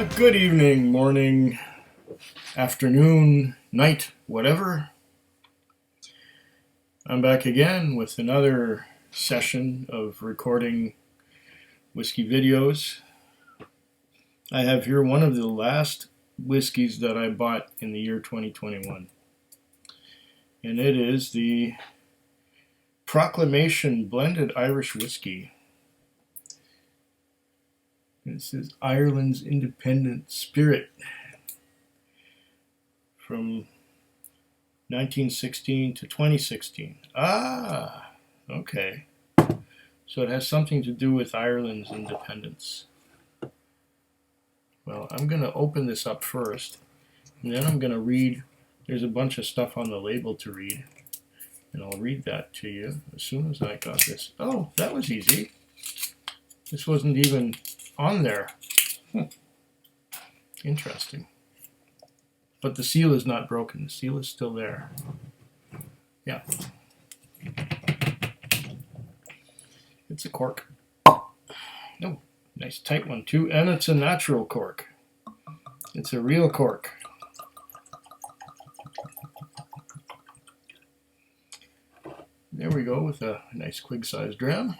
Good evening, morning, afternoon, night, whatever. I'm back again with another session of recording whiskey videos. I have here one of the last whiskeys that I bought in the year 2021. And it is the Proclamation Blended Irish Whiskey. This is Ireland's Independent Spirit from 1916 to 2016. Okay. So it has something to do with Ireland's independence. Well, I'm going to open this up first, and then I'm going to read. There's a bunch of stuff on the label to read, and I'll read that to you as soon as I got this. Oh, that was easy. This wasn't even on there. Interesting. But the seal is not broken. The seal is still there. Yeah. It's a cork. Oh, nice tight one too. And it's a natural cork. It's a real cork. There we go with a nice quig-sized dram.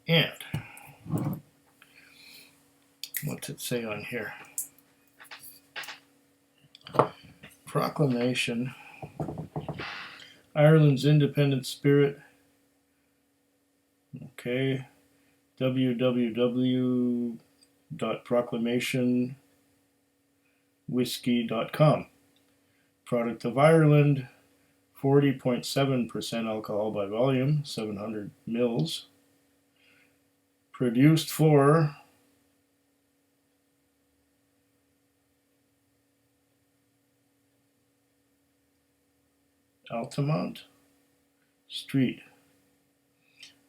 And what's it say on here? Proclamation, Ireland's Independent Spirit. Okay, www.proclamationwhiskey.com. Product of Ireland, 40.7% alcohol by volume, 700 mils. Produced for Altamont Street,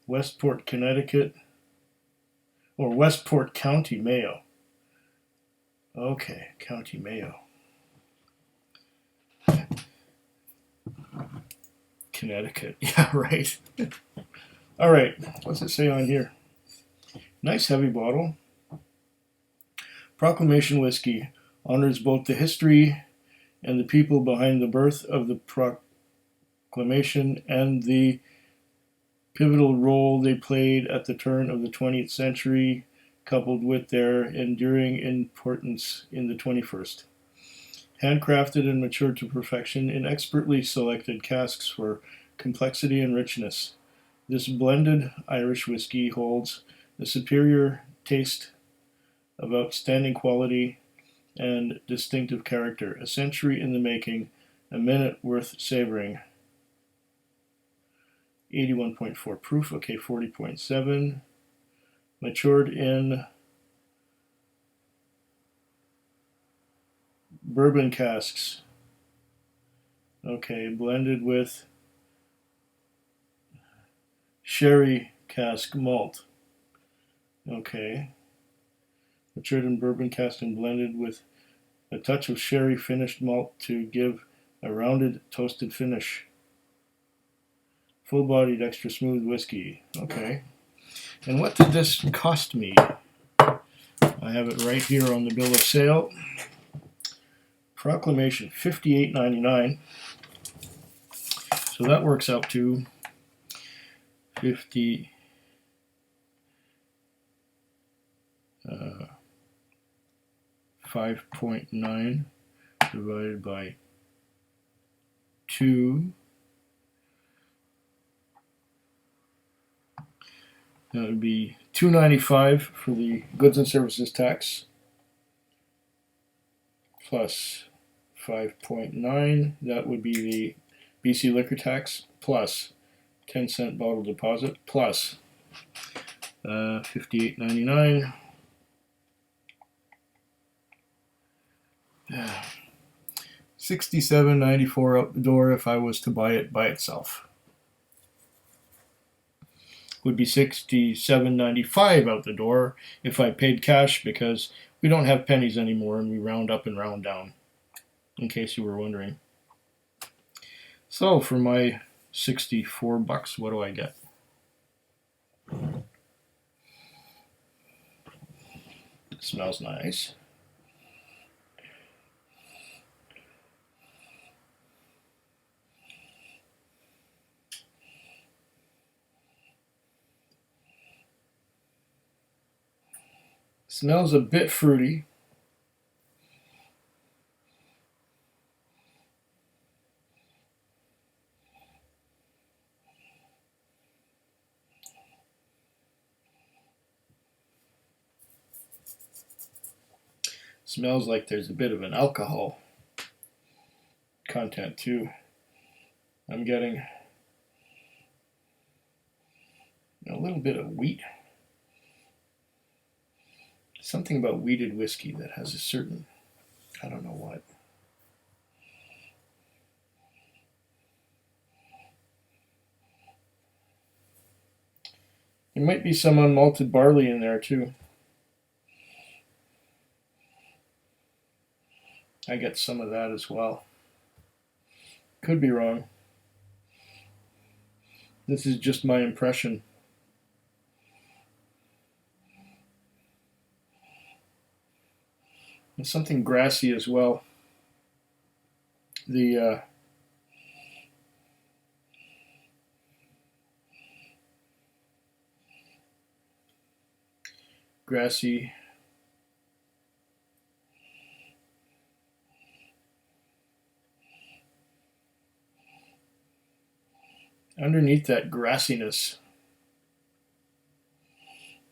Westport, Connecticut, or Westport County, Mayo. Okay, County Mayo. Connecticut, yeah, right. All right, what's it say on here? Nice heavy bottle. Proclamation Whiskey honors both the history and the people behind the birth of the Proclamation and the pivotal role they played at the turn of the 20th century, coupled with their enduring importance in the 21st. Handcrafted and matured to perfection in expertly selected casks for complexity and richness, this blended Irish whiskey holds a superior taste of outstanding quality and distinctive character. A century in the making, a minute worth savoring. 81.4 proof, okay, 40.7. Matured in bourbon casks. Okay, blended with sherry cask malt. Okay. Matured in bourbon cask and blended with a touch of sherry finished malt to give a rounded, toasted finish. Full-bodied, extra smooth whiskey. Okay. And what did this cost me? I have it right here on the bill of sale. Proclamation, $58.99. So that works out to 5.9 divided by 2. That would be $2.95 for the goods and services tax, plus 5.9. That would be the BC liquor tax, plus 10-cent bottle deposit, plus $58.99. $67.94 out the door if I was to buy it by itself. Would be $67.95 out the door if I paid cash, because we don't have pennies anymore and we round up and round down, in case you were wondering. So for my $64, what do I get? It smells nice. Smells a bit fruity. Smells like there's a bit of an alcohol content too. I'm getting a little bit of wheat. Something about wheated whiskey that has a certain, I don't know what. There might be some unmalted barley in there too. I get some of that as well. Could be wrong. This is just my impression. And something grassy as well. The grassy underneath that grassiness,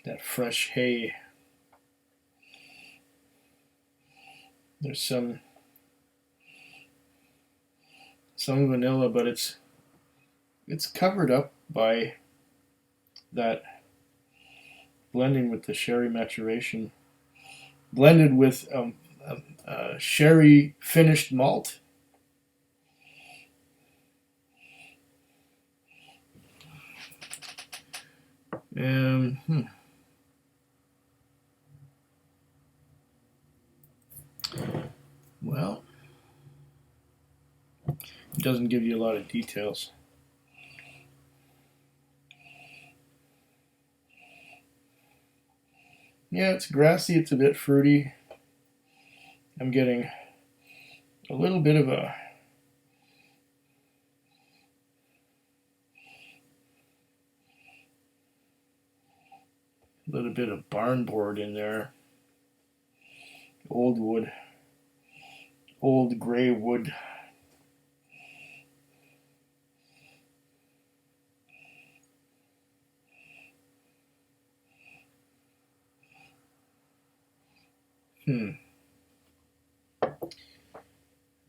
that fresh hay, there's some vanilla, but it's covered up by that blending with the sherry maturation, blended with sherry finished malt. Well, it doesn't give you a lot of details. Yeah, it's grassy, it's a bit fruity. I'm getting a little bit of a little bit of barn board in there. Old wood, old gray wood. I'm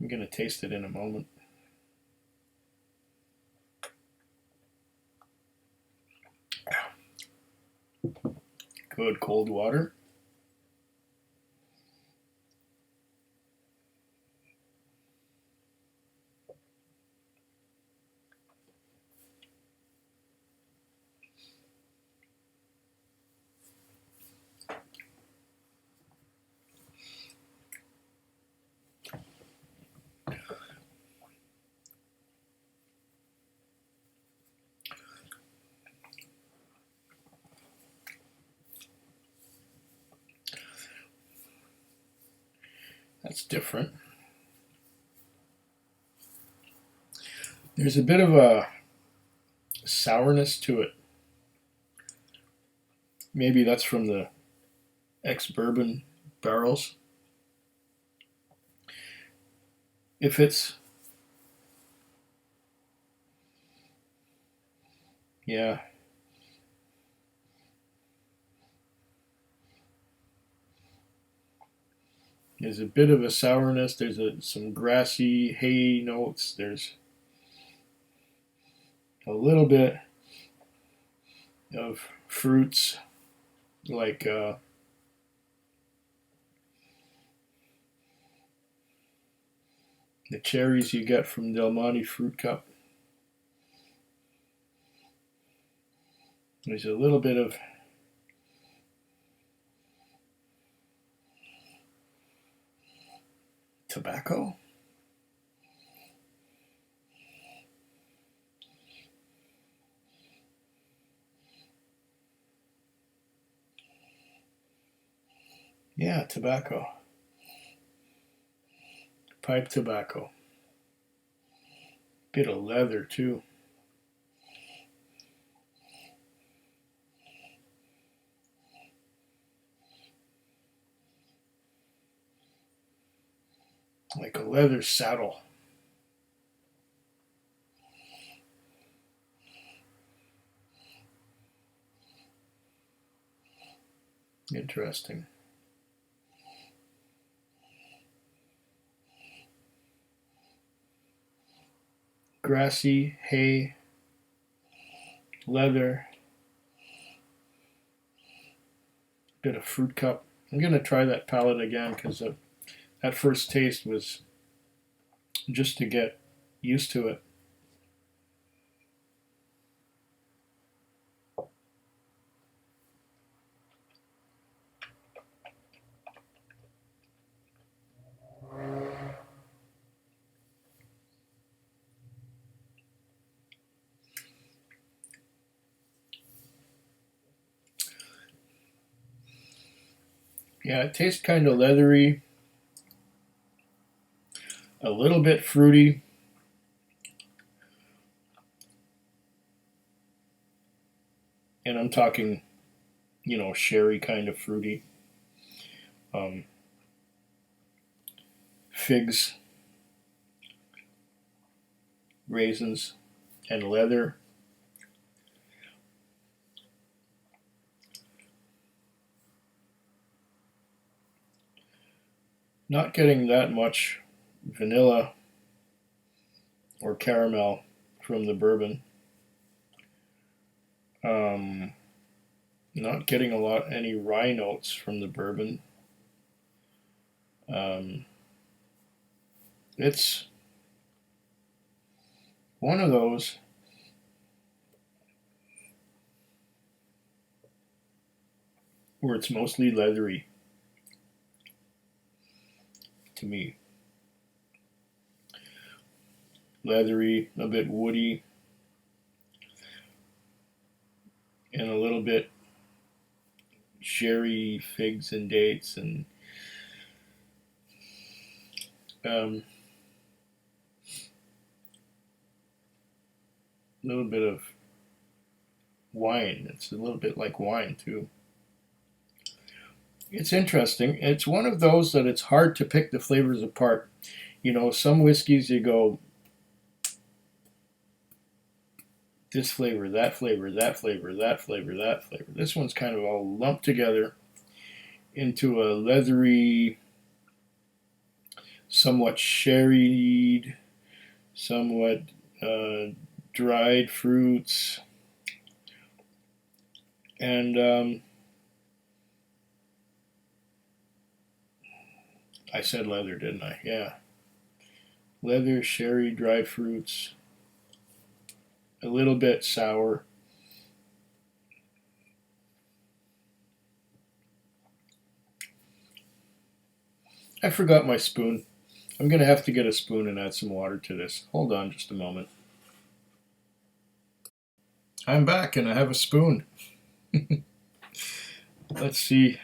going to taste it in a moment. Good cold water. That's different. There's a bit of a sourness to it. Maybe that's from the ex-bourbon barrels. If it's, yeah. There's a bit of a sourness. There's some grassy hay notes. There's a little bit of fruits like the cherries you get from Del Monte Fruit Cup. There's a little bit of tobacco. Yeah, tobacco. Pipe tobacco. Bit of leather too. Like a leather saddle. Interesting. Grassy, hay, leather, bit of fruit cup. I'm going to try that palette again because that first taste was just to get used to it. Yeah, it tastes kind of leathery, a little bit fruity. And I'm talking, sherry kind of fruity. Um, Figs, raisins, and leather. Not getting that much vanilla or caramel from the bourbon. Um, Not getting any rye notes from the bourbon. Um, it's one of those where it's mostly leathery to me. Leathery, a bit woody, and a little bit sherry, figs, and dates, and a little bit of wine. It's a little bit like wine, too. It's interesting. It's one of those that it's hard to pick the flavors apart. Some whiskeys you go, this flavor, that flavor, that flavor, that flavor, that flavor. This one's kind of all lumped together into a leathery, somewhat sherried, somewhat dried fruits, and I said leather, didn't I? Yeah. Leather, sherry, dried fruits, a little bit sour. I forgot my spoon. I'm going to have to get a spoon and add some water to this. Hold on just a moment. I'm back and I have a spoon. Let's see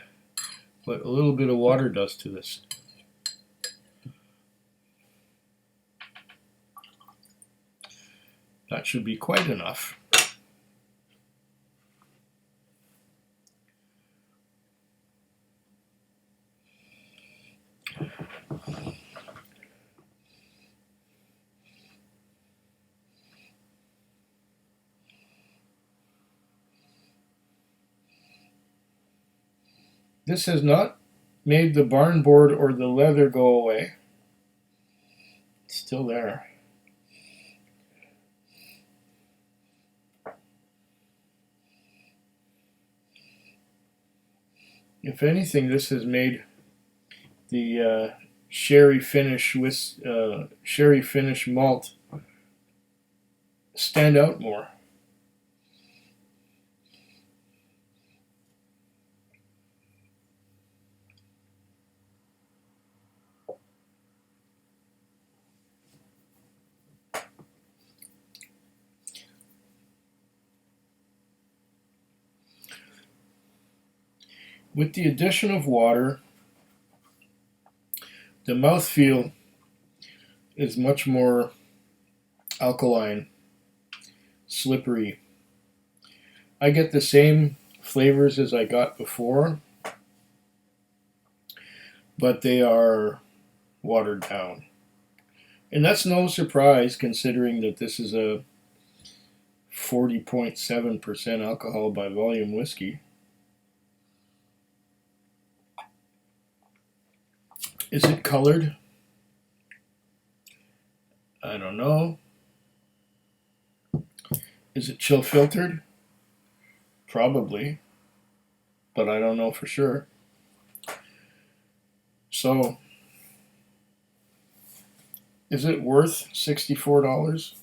what a little bit of water does to this. That should be quite enough. This has not made the barn board or the leather go away. It's still there. If anything, this has made the sherry finish malt stand out more. With the addition of water The mouthfeel is much more alkaline, slippery. I get the same flavors as I got before, but they are watered down. And that's no surprise considering that this is a 40.7% alcohol by volume whiskey. Is it colored? I don't know. Is it chill filtered? Probably, but I don't know for sure. So, is it worth $64?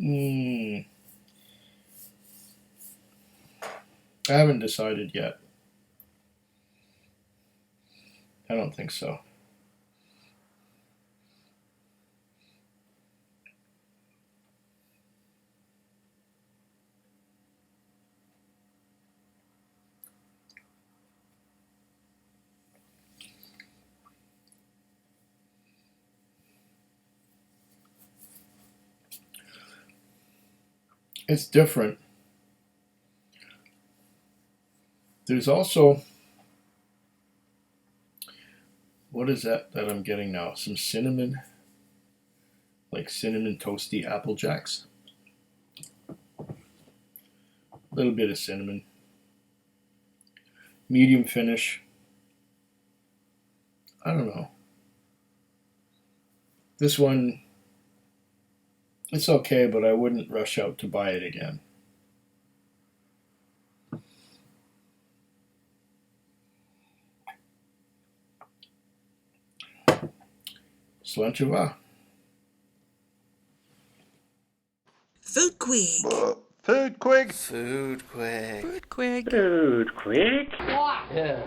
I haven't decided yet. I don't think so. It's different. There's also, what is that I'm getting now? Some cinnamon, like cinnamon toasty Apple Jacks. A little bit of cinnamon. Medium finish. I don't know. This one, it's okay, but I wouldn't rush out to buy it again. Slancheva. Food Quig. Food Quig. Food quick. Food Quig. Food quick. Yeah.